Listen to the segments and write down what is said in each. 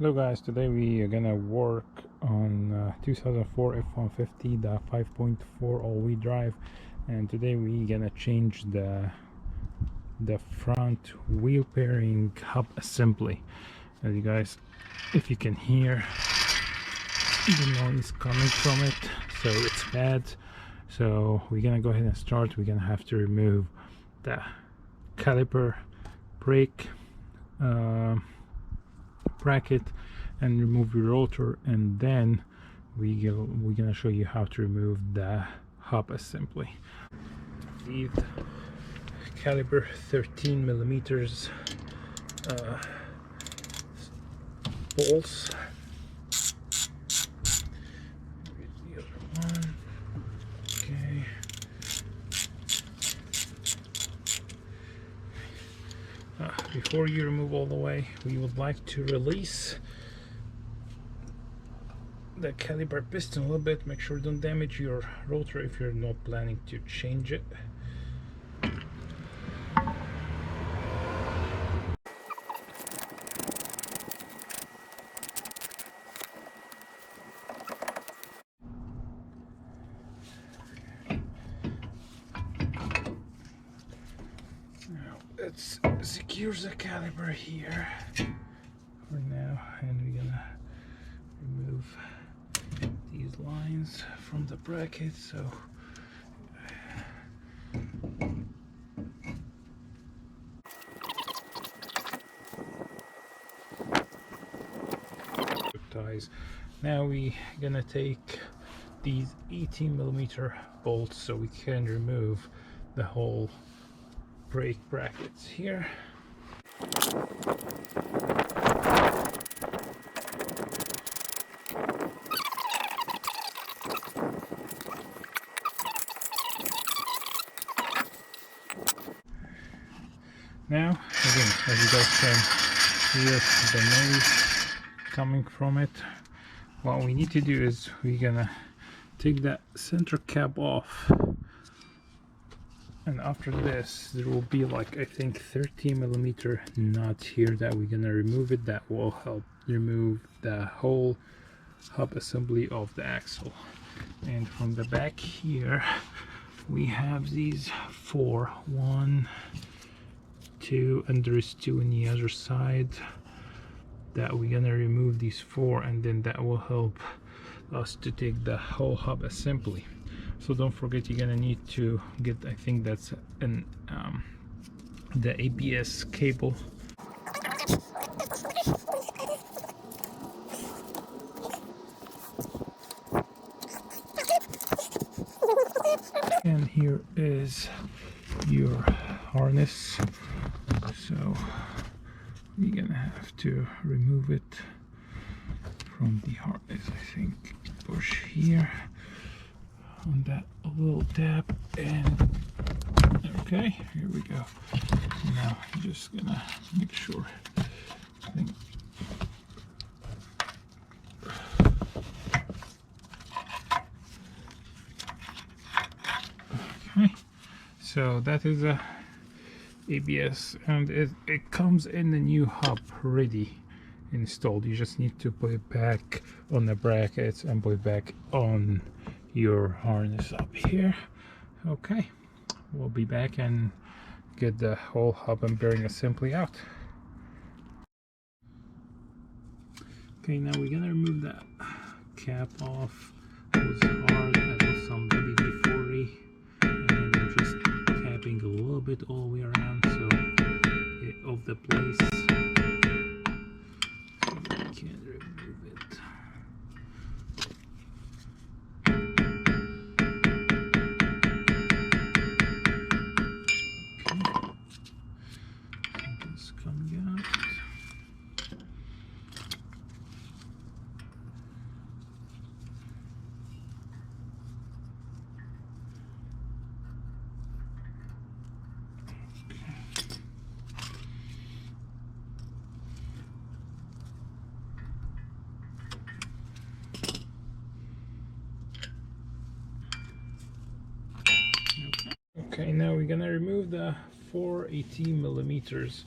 Hello guys, today we are gonna work on 2004 F150, the 5.4 all-wheel drive, and today we gonna change the front wheel bearing hub assembly. As you guys, if you can hear the noise coming from it, so it's bad. So we're gonna go ahead and start. We're gonna have to remove the caliper, brake bracket, and remove your rotor, and then we're gonna show you how to remove the hub assembly. Leave the caliber 13 millimeters bolts. Here's the other one. Okay. Before you remove all the way, we would like to release the caliper piston a little bit. Make sure don't damage your rotor if you're not planning to change it. Now let's secure the caliper here for now, and we're gonna remove these lines from the bracket. So ties. Now we gonna take these 18 millimeter bolts so we can remove the whole brake brackets here. Now, again, as you guys can hear the noise coming from it, what we need to do is we're gonna take that center cap off, and after this there will be like, I think, 13 millimeter nut here that we're gonna remove it. That will help remove the whole hub assembly of the axle. And from the back here we have these four, 1, 2, and there's 2 on the other side, that we're gonna remove these 4, and then that will help us to take the whole hub assembly. So don't forget, you're gonna need to get, I think that's an the ABS cable. And here is your harness. So you're gonna have to remove it from the harness. I think push here on that little tab, and okay, here we go. Now I'm just gonna make sure. I think okay, so that is a ABS, and it comes in the new hub ready installed. You just need to put it back on the brackets and put it back on your harness up here. Okay, we'll be back and get the whole hub and bearing assembly out. Okay, now we're gonna remove that cap off. It was hard, that was some WD-40, and I'm just tapping a little bit all the way around so get it off the place, so we can remove it. Okay, something's coming out. Okay, now we're gonna remove the 418 millimeters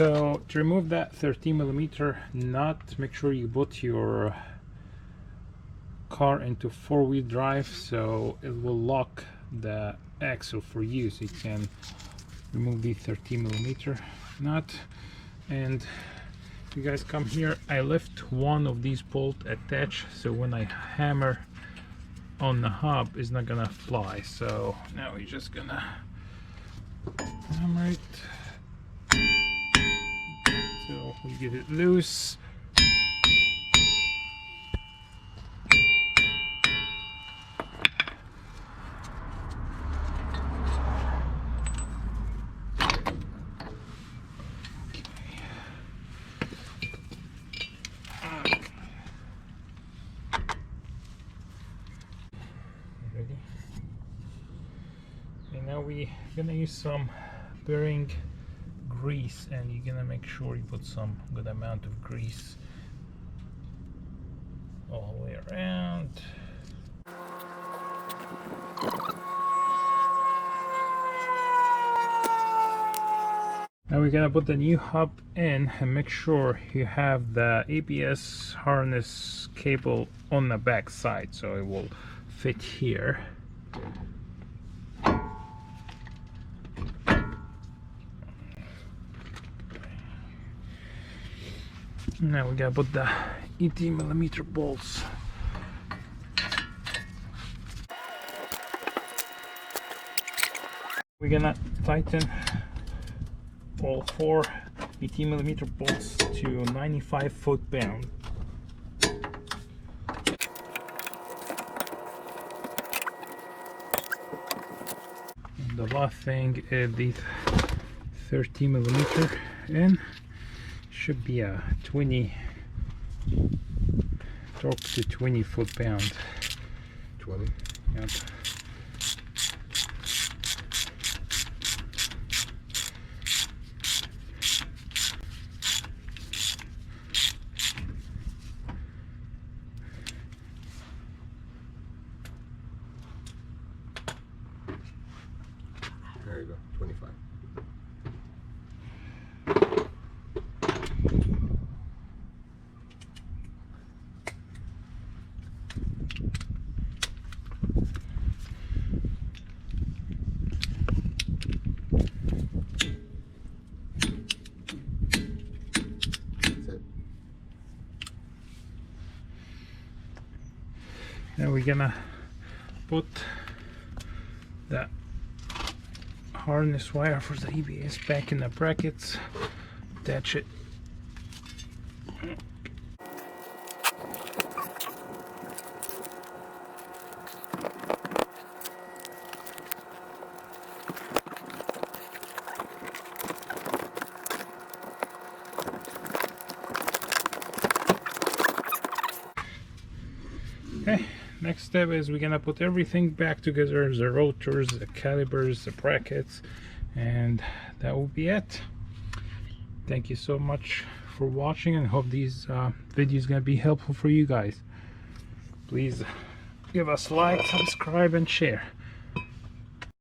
So to remove that 13mm nut, make sure you put your car into four-wheel drive so it will lock the axle for you, so you can remove the 13mm nut. And you guys come here, I left one of these bolts attached, so when I hammer on the hub it's not gonna fly. So now we're just gonna hammer it so we get it loose. Ready? And now we're gonna use some bearing grease, and you're gonna make sure you put some good amount of grease all the way around. Now we're gonna put the new hub in, and make sure you have the ABS harness cable on the back side so it will fit here. Now we gotta put the 18mm bolts. We're gonna tighten all 4 18mm bolts to 95 foot-pound. The last thing is the 13mm, and should be a 20 torque to 20 foot-pound. 20? Yep. There you go, 25. Now we're gonna put the harness wire for the ABS back in the brackets, attach it. Okay, next step is we're gonna put everything back together, the rotors, the calipers, the brackets, and that will be it. Thank you so much for watching, and hope these videos gonna be helpful for you guys. Please give us a like, subscribe, and share.